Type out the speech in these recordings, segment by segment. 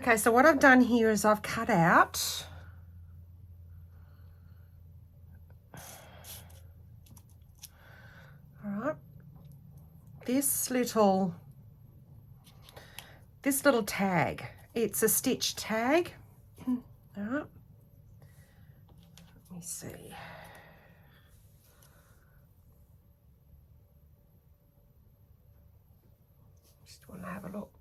Okay, so what I've done here is I've cut out this little tag. It's a stitch tag. All right. Let me see. Just want to have a look.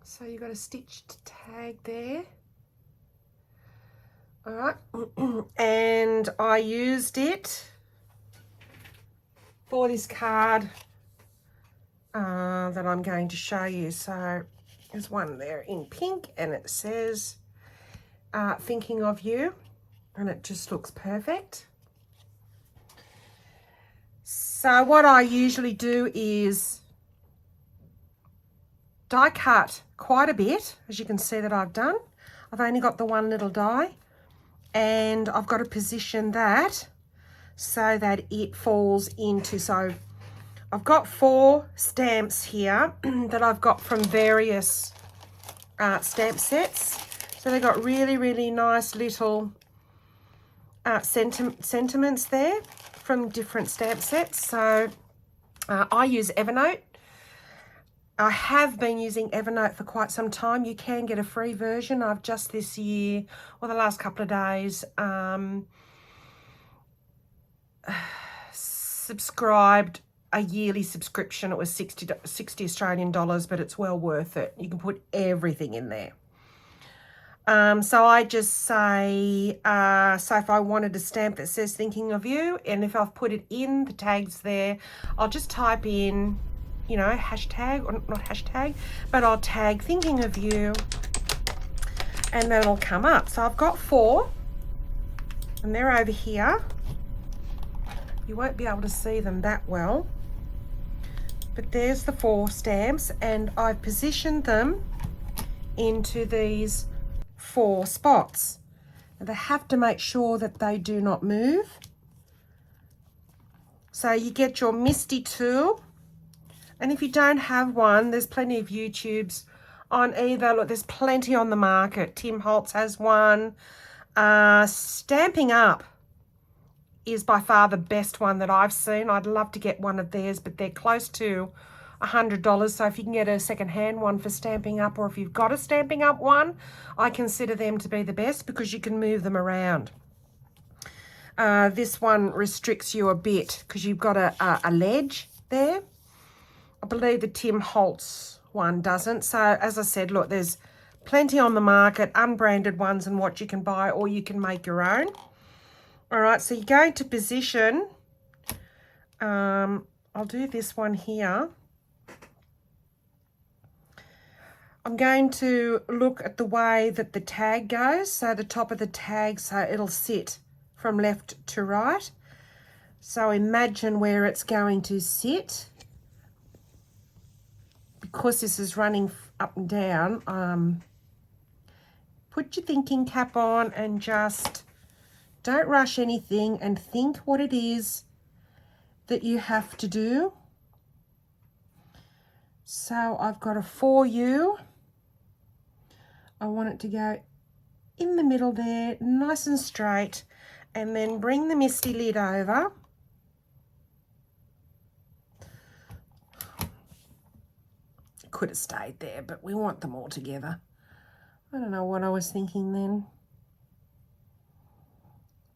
So you've got a stitched tag there. All right. And I used it for this card that I'm going to show you. So there's one there in pink and it says thinking of you, and it just looks perfect. So what I usually do is die cut quite a bit, as you can see that I've done. I've only got the one little die, and I've got to position that so that it falls into, so I've got 4 stamps here that I've got from various stamp sets. So they've got really, really nice little sentiments there from different stamp sets. So I use Evernote. I have been using Evernote for quite some time. You can get a free version. I've just this year, or the last couple of days, subscribed a yearly subscription. It was 60 Australian dollars, but it's well worth it. You can put everything in there. So I just say, so if I wanted a stamp that says thinking of you, and if I've put it in the tags there, I'll just type in, you know, hashtag, or not hashtag, but I'll tag thinking of you, and then it'll come up. So I've got 4, and they're over here. You won't be able to see them that well, but there's the 4 stamps, and I've positioned them into these 4 spots. And they have to make sure that they do not move. So you get your Misty tool, and if you don't have one, there's plenty of YouTubes on either. Look, there's plenty on the market. Tim Holtz has one. Stamping Up is by far the best one that I've seen. I'd love to get one of theirs, but they're close to $100. So if you can get a second-hand one for Stamping Up, or if you've got a Stamping Up one, I consider them to be the best because you can move them around. This one restricts you a bit because you've got a ledge there. I believe the Tim Holtz one doesn't. So as I said, look, there's plenty on the market, unbranded ones and what you can buy, or you can make your own. All right, so you're going to position, I'll do this one here. I'm going to look at the way that the tag goes, so the top of the tag, so it'll sit from left to right. So imagine where it's going to sit. Because this is running up and down, put your thinking cap on and just don't rush anything, and think what it is that you have to do. So I've got a for you. I want it to go in the middle there, nice and straight, and then bring the Misty lid over. Could have stayed there, but we want them all together. I don't know what I was thinking then.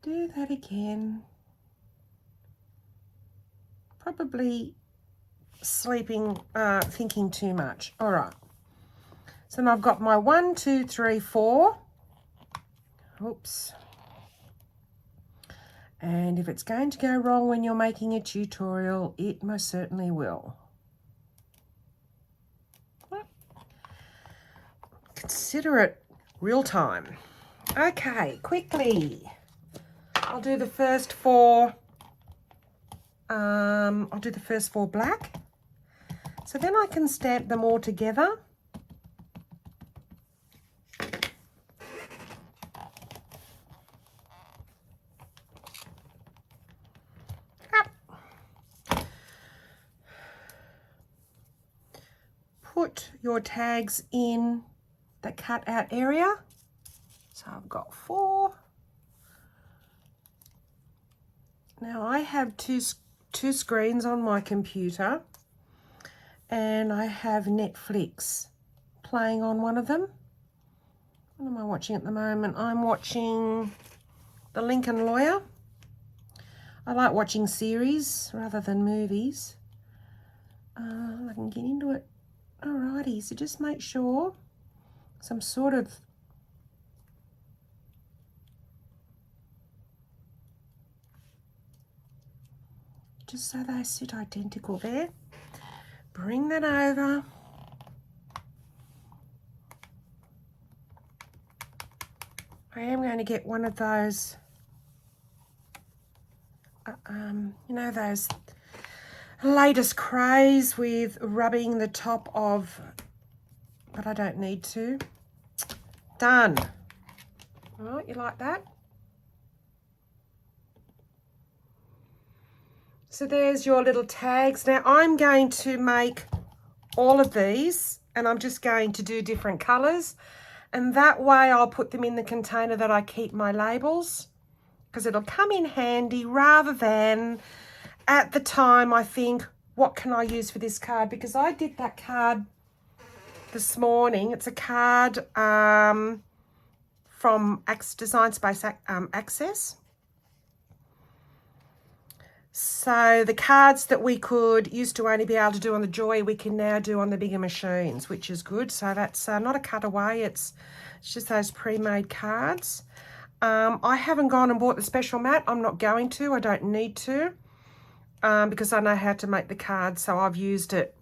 Do that again. Probably sleeping, thinking too much. All right. So now I've got my 1, 2, 3, 4. Oops. And if it's going to go wrong when you're making a tutorial, it most certainly will. Consider it real time. Okay, quickly. I'll do the first 4. I'll do the first 4 black. So then I can stamp them all together. Put your tags in the cut out area. So I've got 4. Now I have two screens on my computer, and I have Netflix playing on one of them. What am I watching at the moment? I'm watching The Lincoln Lawyer. I like watching series rather than movies. I can get into it. Alrighty, so just make sure some sort of just so they sit identical there. Bring that over. I am going to get one of those, you know, those latest craze with rubbing the top of, but I don't need to. Done. All right, you like that? So there's your little tags. Now I'm going to make all of these, and I'm just going to do different colours, and that way I'll put them in the container that I keep my labels, because it'll come in handy rather than at the time I think, what can I use for this card? Because I did that card this morning. It's a card from Design Space Access. So the cards that we used to only be able to do on the Joy, we can now do on the bigger machines, which is good. So that's not a cutaway, it's just those pre-made cards. I haven't gone and bought the special mat. I'm not going to, I don't need to, because I know how to make the cards, so I've used it.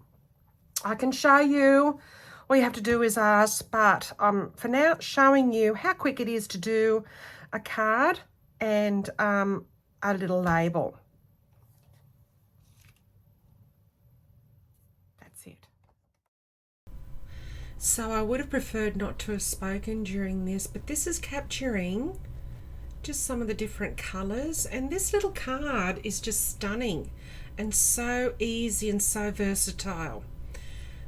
I can show you, all you have to do is ask, but for now, showing you how quick it is to do a card and a little label. So I would have preferred not to have spoken during this, but this is capturing just some of the different colours, and this little card is just stunning and so easy and so versatile.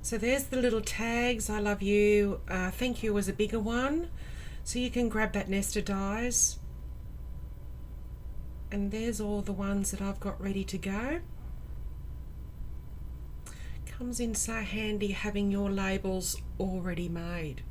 So there's the little tags. I love you, thank you was a bigger one, so you can grab that nested dies, and there's all the ones that I've got ready to go. Comes in so handy having your labels already made.